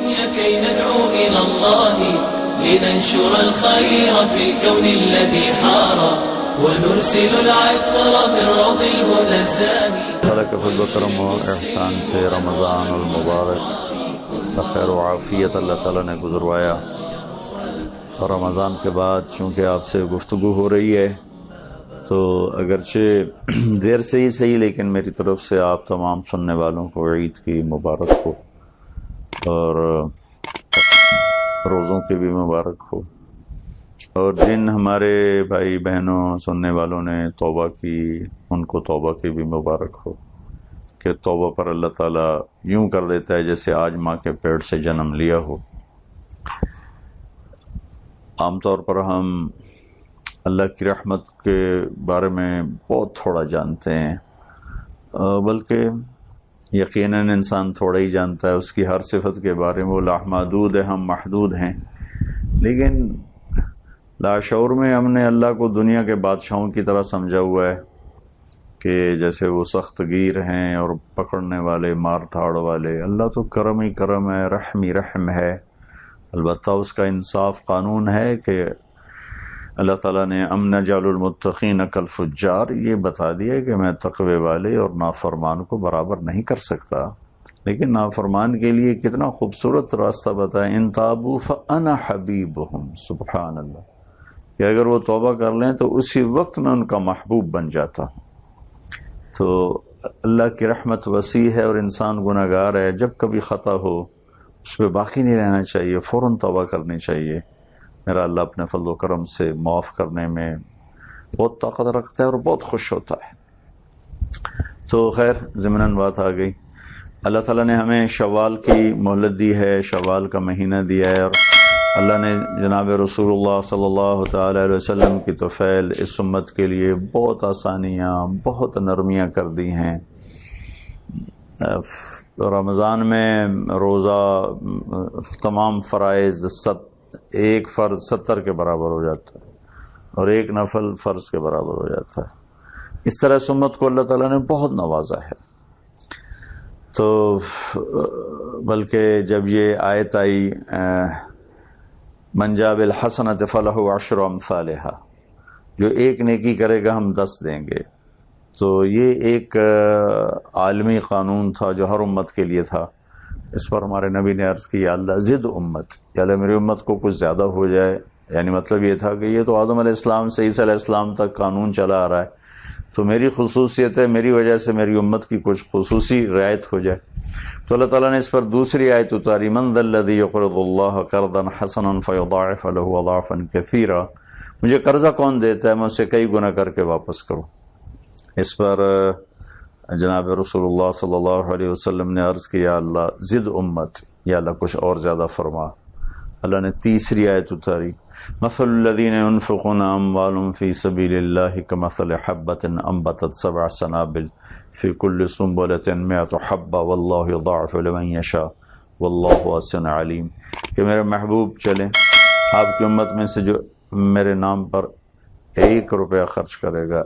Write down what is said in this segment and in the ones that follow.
الدنيا كي ندعو إلى الله لننشر الخير في الكون الذي حار ونرسل العطر من روض الهدى الزاهي. تعالیٰ کے فضل و کرم و احسان سے رمضان المبارک بخیر و عافیت اللہ تعالیٰ نے گزروایا، اور رمضان کے بعد چونکہ آپ سے گفتگو ہو رہی ہے تو اگرچہ دیر سے ہی صحیح، لیکن میری طرف سے آپ تمام سننے والوں کو عید کی مبارک ہو اور روزوں کی بھی مبارک ہو، اور جن ہمارے بھائی بہنوں سننے والوں نے توبہ کی ان کو توبہ کی بھی مبارک ہو، کہ توبہ پر اللہ تعالیٰ یوں کر دیتا ہے جیسے آج ماں کے پیٹ سے جنم لیا ہو۔ عام طور پر ہم اللہ کی رحمت کے بارے میں بہت تھوڑا جانتے ہیں، بلکہ یقیناً انسان تھوڑا ہی جانتا ہے اس کی ہر صفت کے بارے میں۔ وہ لامحدود ہے، ہم محدود ہیں، لیکن لاشعور میں ہم نے اللہ کو دنیا کے بادشاہوں کی طرح سمجھا ہوا ہے کہ جیسے وہ سخت گیر ہیں اور پکڑنے والے، مار دھاڑ والے۔ اللہ تو کرم ہی کرم ہے، رحم ہی رحم ہے۔ البتہ اس کا انصاف قانون ہے کہ اللہ تعالیٰ نے ام نجعل المتقین کالفجار یہ بتا دیا کہ میں تقوی والے اور نافرمان کو برابر نہیں کر سکتا، لیکن نافرمان کے لیے کتنا خوبصورت راستہ بتایا، ان تابوا فانا حبیبہم، سبحان اللہ، کہ اگر وہ توبہ کر لیں تو اسی وقت میں ان کا محبوب بن جاتا۔ تو اللہ کی رحمت وسیع ہے اور انسان گناہ گار ہے، جب کبھی خطا ہو اس پہ باقی نہیں رہنا چاہیے، فوراً توبہ کرنی چاہیے۔ میرا اللہ اپنے فضل و کرم سے معاف کرنے میں بہت طاقت رکھتا ہے اور بہت خوش ہوتا ہے۔ تو خیر ضمناً بات آ گئی، اللہ تعالیٰ نے ہمیں شوال کی مہلت دی ہے، شوال کا مہینہ دیا ہے، اور اللہ نے جناب رسول اللہ صلی اللہ تعالی علیہ وسلم کی طفیل اس امت کے لیے بہت آسانیاں، بہت نرمیاں کر دی ہیں۔ رمضان میں روزہ تمام فرائض ایک فرض 70 کے برابر ہو جاتا ہے، اور ایک نفل فرض کے برابر ہو جاتا ہے۔ اس طرح اس امت کو اللہ تعالیٰ نے بہت نوازا ہے۔ تو بلکہ جب یہ آیت آئی من جاء بالحسنۃ فلہ عشر امثالھا، جو ایک نیکی کرے گا ہم 10 دیں گے، تو یہ ایک عالمی قانون تھا جو ہر امت کے لیے تھا۔ اس پر ہمارے نبی نے عرض کی، یا اللہ زد امت، یا اللہ میری امت کو کچھ زیادہ ہو جائے، یعنی مطلب یہ تھا کہ یہ تو آدم علیہ السلام سے عیسیٰ علیہ السلام تک قانون چلا آ رہا ہے، تو میری خصوصیت ہے، میری وجہ سے میری امت کی کچھ خصوصی رعایت ہو جائے۔ تو اللہ تعالیٰ نے اس پر دوسری آیت اتاری، من ذا الذی یقرض اللہ قرضا حسنا فیضاعف له اضعافا کثیرا، مجھے قرضہ کون دیتا ہے میں اسے کئی گنا کر کے واپس کروں۔ اس پر جناب رسول اللہ صلی اللہ علیہ وسلم نے عرض کیا، اللہ زد امت، یا اللہ کچھ اور زیادہ فرما۔ اللہ نے تیسری آیت اتاری، مثل الذین ينفقون اموالهم فی سبیل اللہ کمثل حبۃ انبتت 7 سنابل فی کل سنبلۃ 100 حبۃ واللہ یضاعف لمن یشاء واللہ واسع علیم، کہ میرے محبوب چلیں، آپ کی امت میں سے جو میرے نام پر 1 روپیہ خرچ کرے گا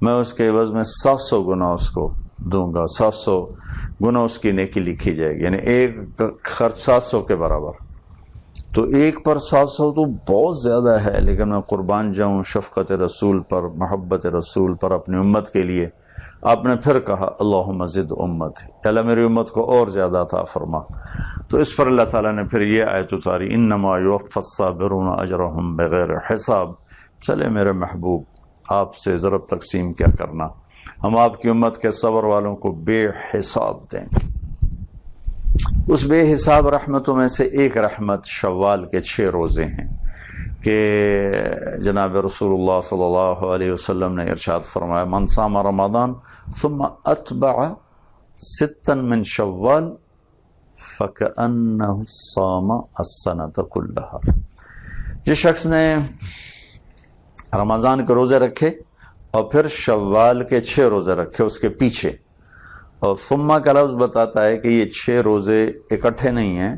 میں اس کے عوض میں 700 گنا اس کو دوں گا، 700 گنا اس کی نیکی لکھی جائے گی، یعنی ایک خرچ 700 کے برابر۔ تو ایک پر 700 تو بہت زیادہ ہے، لیکن میں قربان جاؤں شفقت رسول پر، محبت رسول پر، اپنی امت کے لیے۔ آپ نے پھر کہا اللہم زد امت، اللہ میری امت کو اور زیادہ عطا فرما۔ تو اس پر اللہ تعالیٰ نے پھر یہ آیت اتاری، انما یوفی الصابرون اجرہم بغیر حساب، چلے میرے محبوب آپ سے ضرب تقسیم کیا کرنا، ہم آپ کی امت کے صبر والوں کو بے حساب دیں گے۔ اس بے حساب رحمتوں میں سے ایک رحمت شوال کے 6 روزے ہیں، کہ جناب رسول اللہ صلی اللہ علیہ وسلم نے ارشاد فرمایا، من صام رمضان ثم اتبع 6 من شوال فکأنہ صام السنۃ کلہا، جس شخص نے رمضان کے روزے رکھے اور پھر شوال کے 6 روزے رکھے اس کے پیچھے، اور ثم کا لفظ بتاتا ہے کہ یہ 6 روزے اکٹھے نہیں ہیں،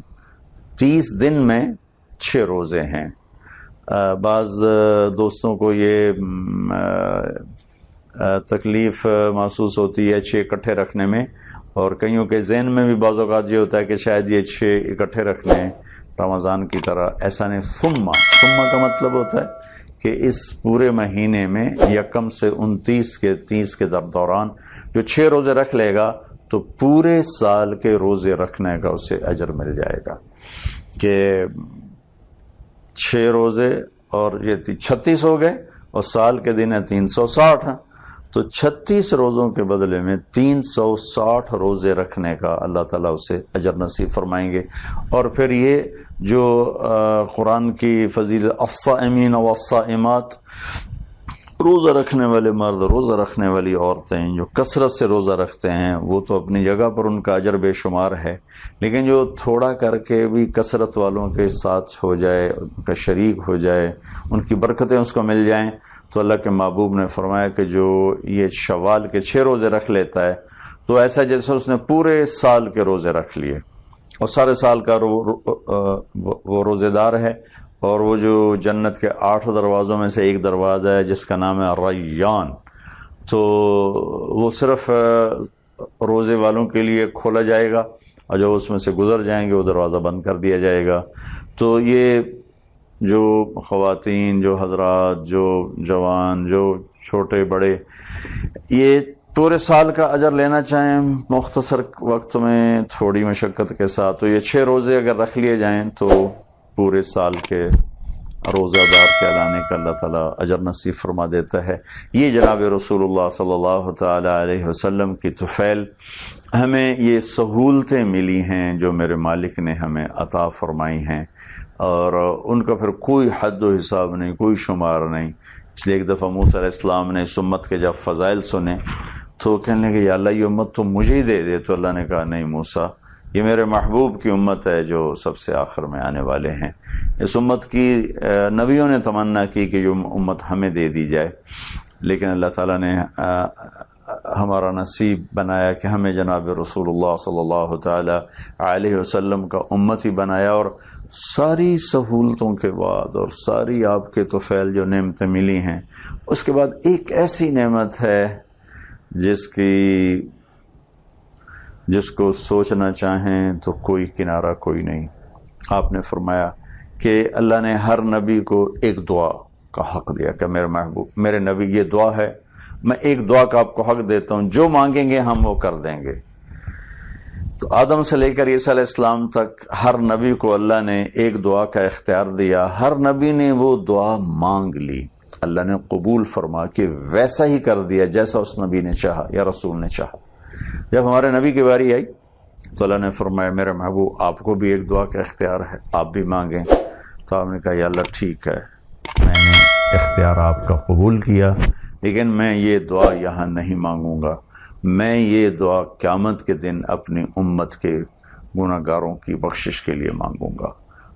30 دن میں 6 روزے ہیں۔ بعض دوستوں کو یہ تکلیف محسوس ہوتی ہے 6 اکٹھے رکھنے میں، اور کئیوں کے ذہن میں بھی بعض اوقات یہ ہوتا ہے کہ شاید یہ 6 اکٹھے رکھ لیں رمضان کی طرح، ایسا نہیں۔ ثم کا مطلب ہوتا ہے کہ اس پورے مہینے میں 1 سے 29 کے دوران جو 6 روزے رکھ لے گا تو پورے سال کے روزے رکھنے کا اسے اجر مل جائے گا، کہ 6 روزے اور یہ 36 ہو گئے، اور سال کے دن ہے 360 ہیں، تو 36 روزوں کے بدلے میں 360 روزے رکھنے کا اللہ تعالیٰ اسے اجر نصیب فرمائیں گے۔ اور پھر یہ جو قرآن کی فضیلت، الصائمین والصائمات، روزہ رکھنے والے مرد، روزہ رکھنے والی عورتیں جو کثرت سے روزہ رکھتے ہیں وہ تو اپنی جگہ پر ان کا اجر بے شمار ہے، لیکن جو تھوڑا کر کے بھی کثرت والوں کے ساتھ ہو جائے، ان کا شریک ہو جائے، ان کی برکتیں اس کو مل جائیں، تو اللہ کے محبوب نے فرمایا کہ جو یہ شوال کے 6 روزے رکھ لیتا ہے تو ایسا جیسے اس نے پورے سال کے روزے رکھ لیے، اور سارے سال کا وہ روزے دار ہے۔ اور وہ جو جنت کے 8 دروازوں میں سے ایک دروازہ ہے جس کا نام ہے ریان، تو وہ صرف روزے والوں کے لیے کھولا جائے گا، اور جو اس میں سے گزر جائیں گے وہ دروازہ بند کر دیا جائے گا۔ تو یہ جو خواتین، جو حضرات، جو جوان، جو چھوٹے بڑے، یہ پورے سال کا اجر لینا چاہیں مختصر وقت میں تھوڑی مشقت کے ساتھ، تو یہ 6 روزے اگر رکھ لیے جائیں تو پورے سال کے روزہ دار کہلانے کا اللہ تعالیٰ اجر نصیب فرما دیتا ہے۔ یہ جناب رسول اللہ صلی اللہ تعالی علیہ وسلم کی طفیل ہمیں یہ سہولتیں ملی ہیں جو میرے مالک نے ہمیں عطا فرمائی ہیں، اور ان کا پھر کوئی حد و حساب نہیں، کوئی شمار نہیں۔ اس لیے ایک دفعہ موسیٰ علیہ السلام نے اس امت کے جب فضائل سنے تو کہنے لگے یا اللہ یہ امت تو مجھے ہی دے دے، تو اللہ نے کہا نہیں موسیٰ، یہ میرے محبوب کی امت ہے جو سب سے آخر میں آنے والے ہیں۔ اس امت کی نبیوں نے تمنا کی کہ جو امت ہمیں دے دی جائے، لیکن اللہ تعالیٰ نے ہمارا نصیب بنایا کہ ہمیں جناب رسول اللہ صلی اللہ تعالی علیہ وسلم کا امت ہی بنایا، اور ساری سہولتوں کے بعد اور ساری آپ کے طفیل جو نعمتیں ملی ہیں، اس کے بعد ایک ایسی نعمت ہے جس کو سوچنا چاہیں تو کوئی کنارہ کوئی نہیں۔ آپ نے فرمایا کہ اللہ نے ہر نبی کو ایک دعا کا حق دیا کہ میرے محبوب، میرے نبی یہ دعا ہے، میں ایک دعا کا آپ کو حق دیتا ہوں، جو مانگیں گے ہم وہ کر دیں گے۔ تو آدم سے لے کر عیسیٰ علیہ السلام تک ہر نبی کو اللہ نے ایک دعا کا اختیار دیا، ہر نبی نے وہ دعا مانگ لی، اللہ نے قبول فرما کے ویسا ہی کر دیا جیسا اس نبی نے چاہا یا رسول نے چاہا۔ جب ہمارے نبی کی باری آئی تو اللہ نے فرمایا میرے محبوب آپ کو بھی ایک دعا کا اختیار ہے، آپ بھی مانگیں۔ تو آپ نے کہا یا اللہ ٹھیک ہے، میں نے اختیار آپ کا قبول کیا، لیکن میں یہ دعا یہاں نہیں مانگوں گا، میں یہ دعا قیامت کے دن اپنی امت کے گناہ گاروں کی بخشش کے لیے مانگوں گا،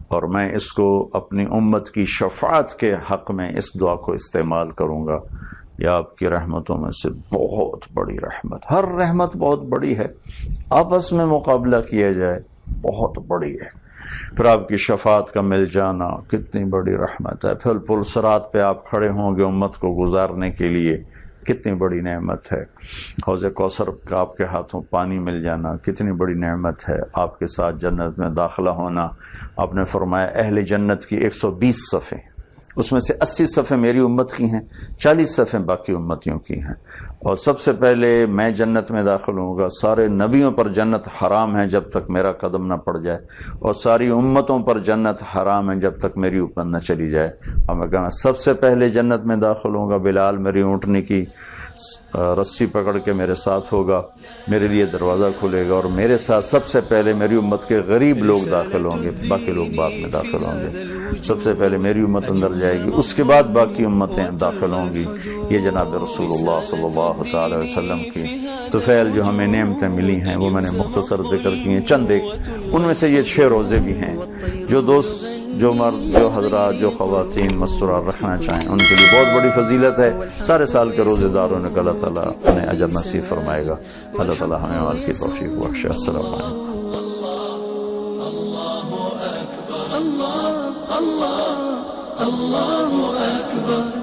اور میں اس کو اپنی امت کی شفاعت کے حق میں اس دعا کو استعمال کروں گا۔ یہ آپ کی رحمتوں میں سے بہت بڑی رحمت، ہر رحمت بہت بڑی ہے، آپس میں مقابلہ کیا جائے بہت بڑی ہے۔ پھر آپ کی شفاعت کا مل جانا کتنی بڑی رحمت ہے، پھر پل صراط پہ آپ کھڑے ہوں گے امت کو گزارنے کے لیے، کتنی بڑی نعمت ہے۔ حوض کوثر کا آپ کے ہاتھوں پانی مل جانا کتنی بڑی نعمت ہے، آپ کے ساتھ جنت میں داخلہ ہونا۔ آپ نے فرمایا اہل جنت کی 120 صفیں، اس میں سے 80 صفیں میری امت کی ہیں، 40 صفیں باقی امتیوں کی ہیں، اور سب سے پہلے میں جنت میں داخل ہوں گا۔ سارے نبیوں پر جنت حرام ہے جب تک میرا قدم نہ پڑ جائے، اور ساری امتوں پر جنت حرام ہے جب تک میری امت نہ چلی جائے۔ اور میں کہا سب سے پہلے جنت میں داخل ہوں گا، بلال میری اونٹنی کی رسی پکڑ کے میرے ساتھ ہوگا، میرے لیے دروازہ کھلے گا، اور میرے ساتھ سب سے پہلے میری امت کے غریب لوگ داخل ہوں گے، باقی لوگ بعد میں داخل ہوں گے۔ سب سے پہلے میری امت اندر جائے گی، اس کے بعد باقی امتیں داخل ہوں گی۔ یہ جناب رسول اللہ صلی اللہ تعالی وسلم کی طفیل جو ہمیں نعمتیں ملی ہیں وہ میں نے مختصر ذکر کی ہیں، چند ایک ان میں سے یہ 6 روزے بھی ہیں۔ جو دوست، جو مرد، جو حضرات، جو خواتین مستورات رکھنا چاہیں ان کے لیے بہت بڑی فضیلت ہے۔ سارے سال کے روزے داروں نے اللہ تعالیٰ انہیں اجر نصیب فرمائے گا۔ اللہ تعالیٰ ہمیں اور کی توفیق بخشے۔ السلام علیکم۔ اللہ اکبر۔